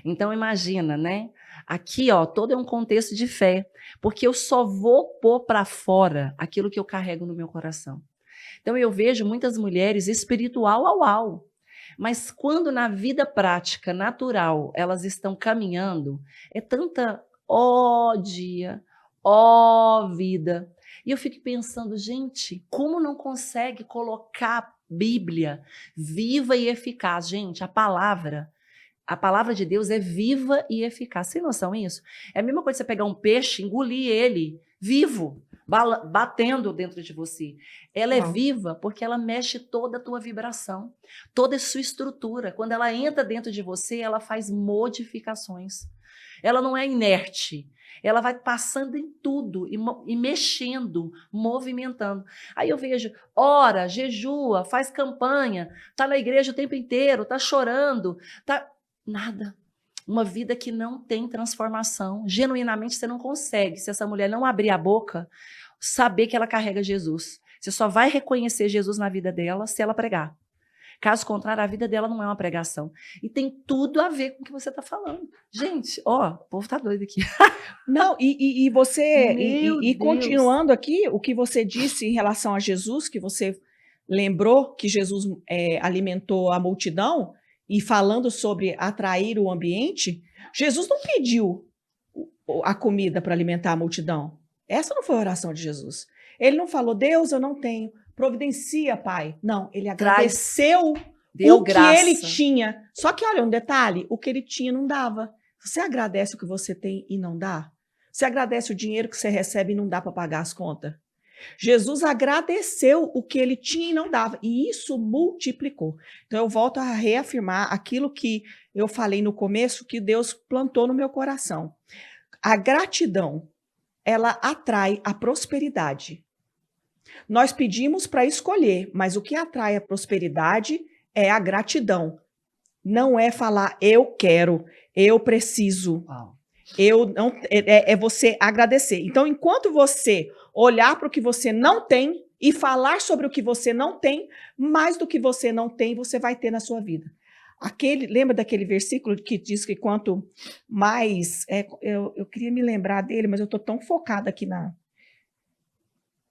Então imagina, né? Aqui, ó, todo é um contexto de fé, porque eu só vou pôr para fora aquilo que eu carrego no meu coração. Então eu vejo muitas mulheres espiritual ao, mas quando na vida prática, natural, elas estão caminhando, é tanta ó dia, ó vida. E eu fico pensando, gente, como não consegue colocar a Bíblia viva e eficaz? Gente, a palavra de Deus é viva e eficaz. Sem noção isso? É a mesma coisa que você pegar um peixe, engolir ele vivo, batendo dentro de você. Ela é Uau. viva porque ela mexe toda a tua vibração, toda a sua estrutura. Quando ela entra dentro de você, ela faz modificações. Ela não é inerte. Ela vai passando em tudo e mexendo, movimentando. Aí eu vejo, ora, jejua, faz campanha, tá na igreja o tempo inteiro, tá chorando, tá nada. Uma vida que não tem transformação. Genuinamente você não consegue, se essa mulher não abrir a boca, saber que ela carrega Jesus. Você só vai reconhecer Jesus na vida dela se ela pregar. Caso contrário, a vida dela não é uma pregação. E tem tudo a ver com o que você está falando. Gente, ó, o povo tá doido aqui. Não, e você, Meu e Deus. continuando aqui, o que você disse em relação a Jesus, que você lembrou que Jesus alimentou a multidão, e falando sobre atrair o ambiente, Jesus não pediu a comida para alimentar a multidão. Essa não foi a oração de Jesus. Ele não falou, Deus, eu não tenho, providencia, Pai. Não, ele agradeceu Deu o que graça. ele tinha. Só que, olha, um detalhe, o que ele tinha não dava. Você agradece o que você tem e não dá? Você agradece o dinheiro que você recebe e não dá para pagar as contas? Jesus agradeceu o que ele tinha e não dava, e isso multiplicou. Então eu volto a reafirmar aquilo que eu falei no começo, que Deus plantou no meu coração. A gratidão, ela atrai a prosperidade. Nós pedimos para escolher, mas o que atrai a prosperidade é a gratidão. Não é falar eu quero, eu preciso. Uau. Eu não, é você agradecer. Então, enquanto você olhar para o que você não tem e falar sobre o que você não tem, mais do que você não tem, você vai ter na sua vida. Lembra daquele versículo que diz que quanto mais... eu queria me lembrar dele, mas eu estou tão focada aqui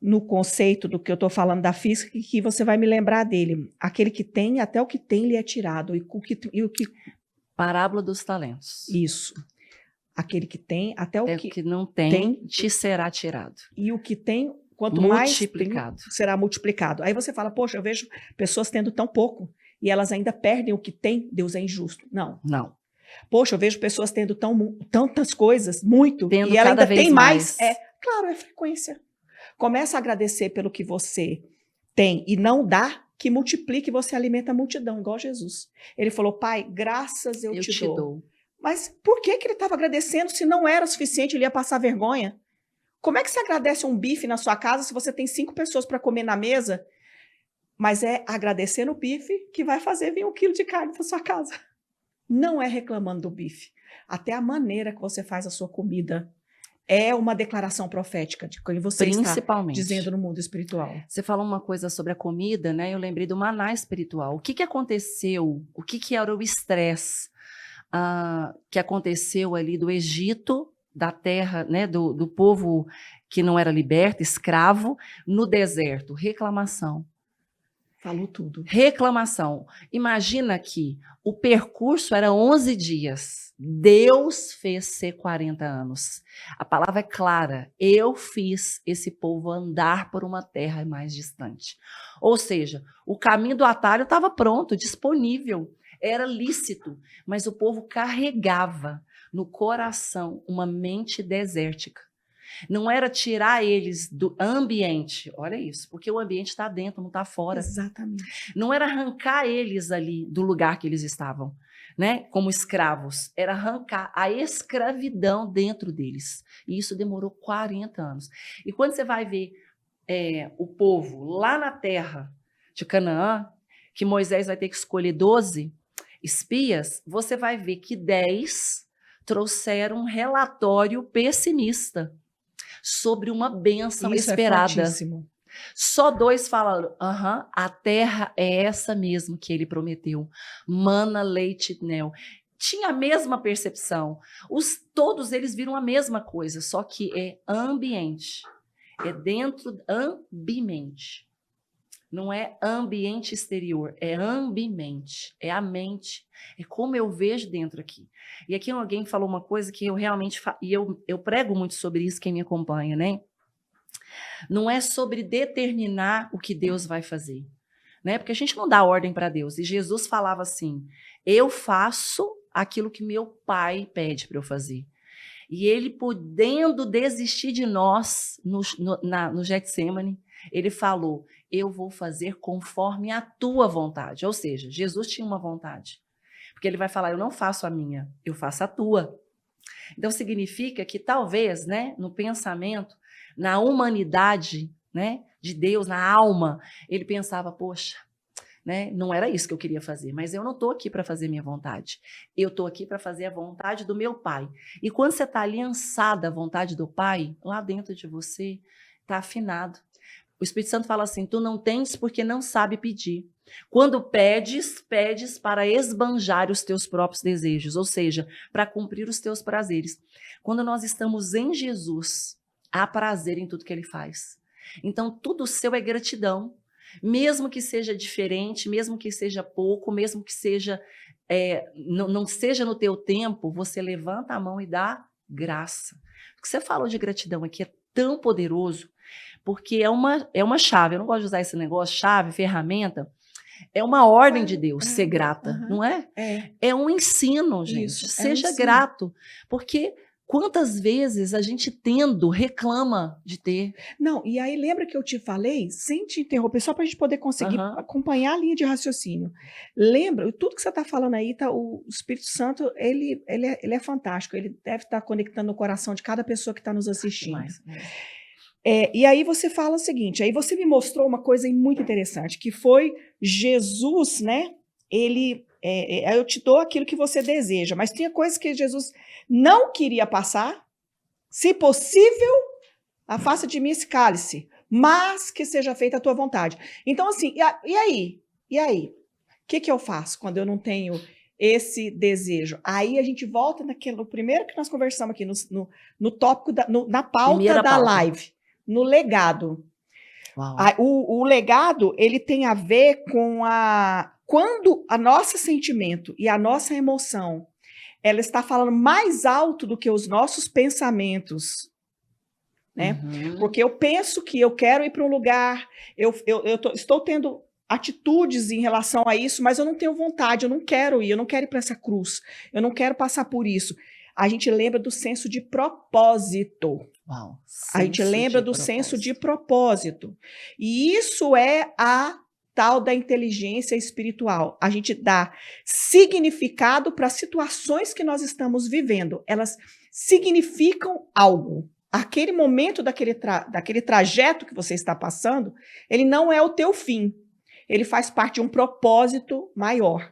no conceito do que eu estou falando da física que você vai me lembrar dele. Aquele que tem, até o que tem lhe é tirado. E o que... Parábola dos talentos. Isso. Aquele que tem, até o que não tem, te será tirado. E o que tem, quanto multiplicado. mais tem, será multiplicado. Aí você fala, poxa, eu vejo pessoas tendo tão pouco e elas ainda perdem o que tem, Deus é injusto. Não. Não. Poxa, eu vejo pessoas tendo tantas coisas, muito, tendo e ela cada ainda vez tem mais. mais. Claro, é frequência. Começa a agradecer pelo que você tem e não dá, que multiplique, você alimenta a multidão, igual Jesus. Ele falou, Pai, graças eu te dou. Mas por que ele estava agradecendo se não era o suficiente, ele ia passar vergonha? Como é que você agradece um bife na sua casa se você tem 5 pessoas para comer na mesa? Mas é agradecendo o bife que vai fazer vir 1 quilo de carne para sua casa. Não é reclamando do bife. Até a maneira que você faz a sua comida é uma declaração profética de quem você está dizendo no mundo espiritual. Você falou uma coisa sobre a comida, né? Eu lembrei do maná espiritual. O que aconteceu? O que era o estresse que aconteceu ali do Egito, da terra, né, do povo que não era liberto, escravo, no deserto? Reclamação. Falou tudo. Reclamação. Imagina que o percurso era 11 dias. Deus fez ser 40 anos. A palavra é clara. Eu fiz esse povo andar por uma terra mais distante. Ou seja, o caminho do atalho estava pronto, disponível. Era lícito, mas o povo carregava no coração uma mente desértica. Não era tirar eles do ambiente, olha isso, porque o ambiente está dentro, não está fora. Exatamente. Não era arrancar eles ali do lugar que eles estavam, né? Como escravos, era arrancar a escravidão dentro deles. E isso demorou 40 anos. E quando você vai ver o povo lá na terra de Canaã, que Moisés vai ter que escolher 12 espias, você vai ver que 10 trouxeram um relatório pessimista sobre uma bênção esperada. Só 2 falaram, a terra é essa mesmo que ele prometeu. Mana, leite e mel. tinha a mesma percepção. Todos eles viram a mesma coisa, só que é ambiente. É dentro, ambimente. Não é ambiente exterior, é ambimente, é a mente, é como eu vejo dentro aqui. E aqui alguém falou uma coisa que eu realmente, eu prego muito sobre isso, quem me acompanha, né? Não é sobre determinar o que Deus vai fazer, né? Porque a gente não dá ordem para Deus. E Jesus falava assim, eu faço aquilo que meu pai pede para eu fazer. E ele, podendo desistir de nós no Getsemane, ele falou, eu vou fazer conforme a tua vontade. Ou seja, Jesus tinha uma vontade. Porque ele vai falar, eu não faço a minha, eu faço a tua. Então significa que talvez, né, no pensamento, na humanidade, né, de Deus, na alma, ele pensava, poxa, né, não era isso que eu queria fazer, mas eu não estou aqui para fazer minha vontade. Eu estou aqui para fazer a vontade do meu Pai. E quando você está aliançada à vontade do Pai, lá dentro de você está afinado. O Espírito Santo fala assim, tu não tens porque não sabe pedir. Quando pedes, pedes para esbanjar os teus próprios desejos, ou seja, para cumprir os teus prazeres. Quando nós estamos em Jesus, há prazer em tudo que ele faz. Então, tudo seu é gratidão. Mesmo que seja diferente, mesmo que seja pouco, mesmo que seja não seja no teu tempo, você levanta a mão e dá graça. O que você falou de gratidão aqui é tão poderoso, porque é uma chave. Eu não gosto de usar esse negócio, chave, ferramenta. É uma ordem de Deus ser grata, não é? É um ensino, gente. Isso, Seja grato. Porque quantas vezes a gente reclama de ter? Não, e aí lembra que eu te falei, sem te interromper, só para a gente poder conseguir acompanhar a linha de raciocínio. Lembra, tudo que você está falando aí, o Espírito Santo, ele é fantástico, ele deve estar conectando no coração de cada pessoa que está nos assistindo. E aí você fala o seguinte, aí você me mostrou uma coisa muito interessante, que foi Jesus, né? Eu te dou aquilo que você deseja, mas tinha coisas que Jesus não queria passar. Se possível, afasta de mim esse cálice, mas que seja feita a tua vontade. Então, assim, e aí? O que eu faço quando eu não tenho esse desejo? Aí a gente volta no primeiro que nós conversamos aqui, no tópico, na pauta da live, no legado. O legado, ele tem a ver com quando a nosso sentimento e a nossa emoção, ela está falando mais alto do que os nossos pensamentos, né? Porque eu penso que eu quero ir para um lugar, estou tendo atitudes em relação a isso, mas eu não tenho vontade, eu não quero ir para essa cruz, eu não quero passar por isso. A gente lembra do senso de propósito. A gente lembra do senso de propósito. E isso é a tal da inteligência espiritual. A gente dá significado para as situações que nós estamos vivendo. Elas significam algo. Aquele momento daquele trajeto que você está passando, ele não é o teu fim. Ele faz parte de um propósito maior.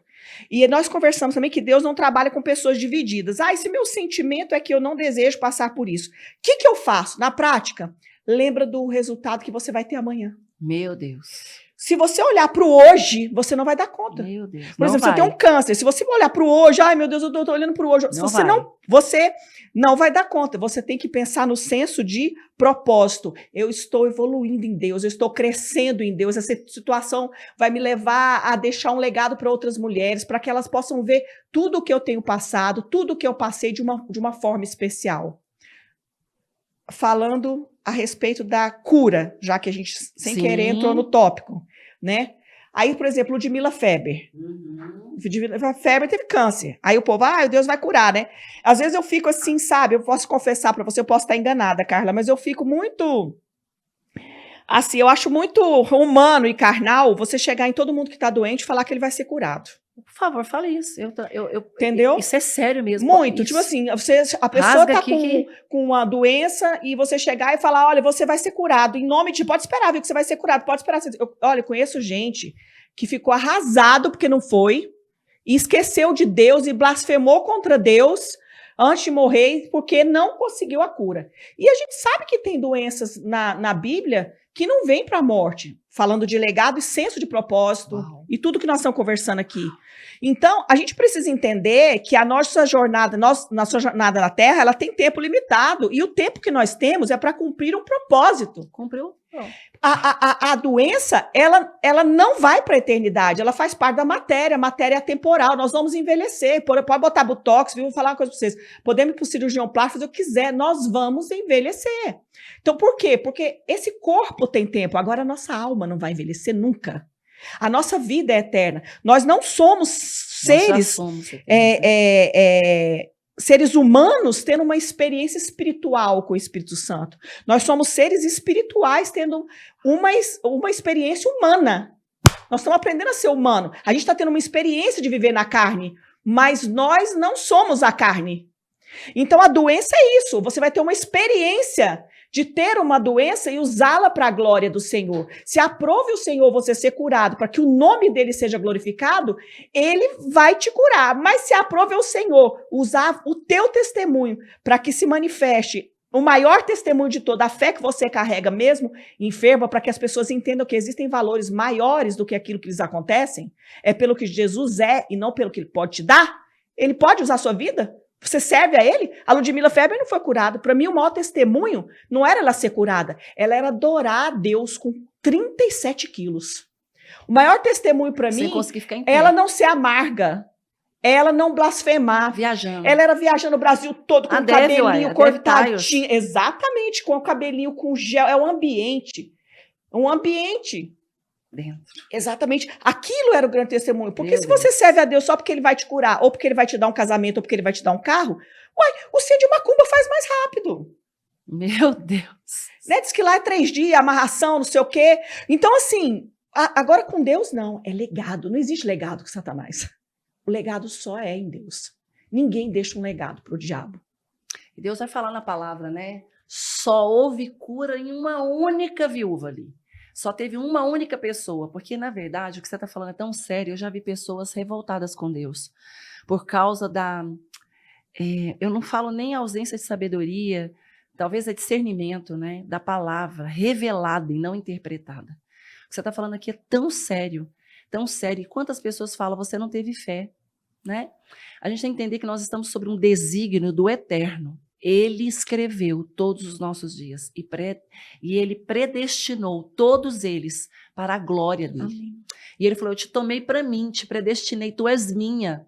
E nós conversamos também que Deus não trabalha com pessoas divididas. Esse meu sentimento é que eu não desejo passar por isso. O que eu faço? Na prática, lembra do resultado que você vai ter amanhã. Meu Deus. Se você olhar para o hoje, você não vai dar conta. Meu Deus. Por exemplo, você tem um câncer. Se você olhar para o hoje, meu Deus, eu estou olhando para o hoje. Você não vai dar conta. Você tem que pensar no senso de propósito. Eu estou evoluindo em Deus, eu estou crescendo em Deus. Essa situação vai me levar a deixar um legado para outras mulheres, para que elas possam ver tudo o que eu tenho passado, tudo o que eu passei de uma forma especial. Falando a respeito da cura, já que a gente, sem querer, entrou no tópico, né? Aí, por exemplo, Ludmila Feber. Ludmila Feber teve câncer. Aí o povo, Deus vai curar, né? Às vezes eu fico assim, sabe? Eu posso confessar para você, eu posso estar enganada, Carla, mas eu fico muito... Assim, eu acho muito humano e carnal você chegar em todo mundo que está doente e falar que ele vai ser curado. Por favor, fale isso. Entendeu? Isso é sério mesmo. Muito. Tipo assim, a pessoa está com uma doença e você chegar e falar, olha, você vai ser curado. Em nome de... Pode esperar, viu, que você vai ser curado. Pode esperar. Olha, eu conheço gente que ficou arrasado porque não foi, e esqueceu de Deus e blasfemou contra Deus antes de morrer porque não conseguiu a cura. E a gente sabe que tem doenças na Bíblia que não vêm para a morte. falando de legado e senso de propósito, Uau. e tudo que nós estamos conversando aqui. Então, a gente precisa entender que a nossa jornada na Terra, ela tem tempo limitado, e o tempo que nós temos é para cumprir um propósito. Cumpriu? Pronto. A doença, ela não vai para a eternidade, ela faz parte da matéria, a matéria é atemporal, nós vamos envelhecer, pode botar botox, vou falar uma coisa para vocês, podemos ir para o cirurgião plástico, fazer o que quiser, nós vamos envelhecer. Então, por quê? Porque esse corpo tem tempo, agora a nossa alma não vai envelhecer nunca. A nossa vida é eterna. Nós não somos seres, seres humanos tendo uma experiência espiritual com o Espírito Santo. Nós somos seres espirituais tendo uma experiência humana. Nós estamos aprendendo a ser humano. A gente está tendo uma experiência de viver na carne, mas nós não somos a carne. Então, a doença é isso. Você vai ter uma experiência de ter uma doença e usá-la para a glória do Senhor. Se aprove o Senhor você ser curado para que o nome dele seja glorificado, ele vai te curar. Mas se aprove o Senhor usar o teu testemunho para que se manifeste o maior testemunho de toda a fé que você carrega mesmo enferma, para que as pessoas entendam que existem valores maiores do que aquilo que lhes acontecem, é pelo que Jesus é e não pelo que ele pode te dar. Ele pode usar a sua vida? Você serve a ele? A Ludmila Feber não foi curada. Para mim, o maior testemunho não era ela ser curada. Ela era adorar a Deus com 37 quilos. O maior testemunho para mim, é ela não ser amarga. Ela não blasfemar. Viajando. Ela era viajando o Brasil todo com o cabelinho cortadinho. Exatamente, com o cabelinho com gel. É um ambiente. Um ambiente. Dentro. Exatamente. Aquilo era o grande testemunho. Porque se você serve a Deus só porque ele vai te curar, ou porque ele vai te dar um casamento, ou porque ele vai te dar um carro, uai, o Cid de Macumba faz mais rápido. Meu Deus. Né? Diz que lá é 3 dias, amarração, não sei o quê. Então, assim, agora com Deus, não. É legado. Não existe legado com Satanás. O legado só é em Deus. Ninguém deixa um legado pro diabo. E Deus vai falar na palavra, né? Só houve cura em uma única viúva ali. Só teve uma única pessoa, porque, na verdade, o que você está falando é tão sério. Eu já vi pessoas revoltadas com Deus por causa da... eu não falo nem ausência de sabedoria, talvez é discernimento, né, da palavra revelada e não interpretada. O que você está falando aqui é tão sério, tão sério. E quantas pessoas falam, você não teve fé, né? A gente tem que entender que nós estamos sobre um desígnio do eterno. Ele escreveu todos os nossos dias e ele predestinou todos eles para a glória dele. Amém. E ele falou, eu te tomei para mim, te predestinei, tu és minha.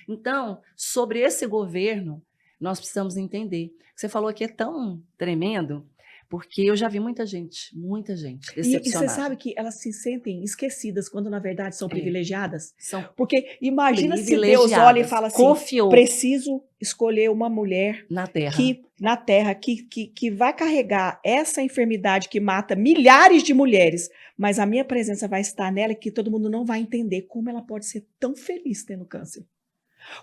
Então, sobre esse governo, nós precisamos entender. Você falou aqui é tão tremendo, porque eu já vi muita gente decepcionada. E você sabe que elas se sentem esquecidas quando, na verdade, são privilegiadas? Porque imagina se Deus olha e fala assim, preciso escolher uma mulher na terra que vai carregar essa enfermidade que mata milhares de mulheres, mas a minha presença vai estar nela e que todo mundo não vai entender como ela pode ser tão feliz tendo câncer.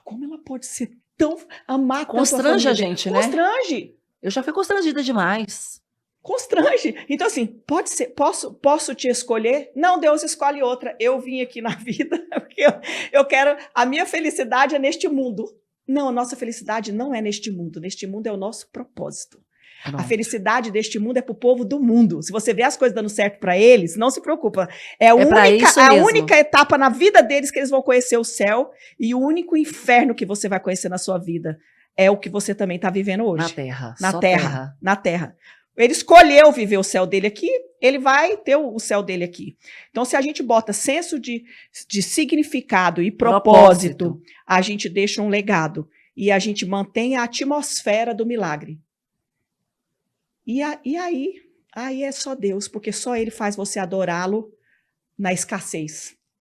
Como ela pode ser tão amada. Constrange a gente, né? Constrange. Eu já fui constrangida demais. Constrange. Então, assim, pode ser, posso te escolher? Não, Deus escolhe outra. Eu vim aqui na vida porque eu quero, a minha felicidade é neste mundo. Não, a nossa felicidade não é neste mundo. Neste mundo é o nosso propósito. Pronto. A felicidade deste mundo é para o povo do mundo. Se você vê as coisas dando certo para eles, não se preocupa. É a única etapa na vida deles que eles vão conhecer o céu e o único inferno que você vai conhecer na sua vida é o que você também está vivendo hoje. Na Terra. Ele escolheu viver o céu dele aqui, ele vai ter o céu dele aqui. Então, se a gente bota senso de significado e propósito, a gente deixa um legado. E a gente mantém a atmosfera do milagre. E aí é só Deus, porque só ele faz você adorá-lo na escassez.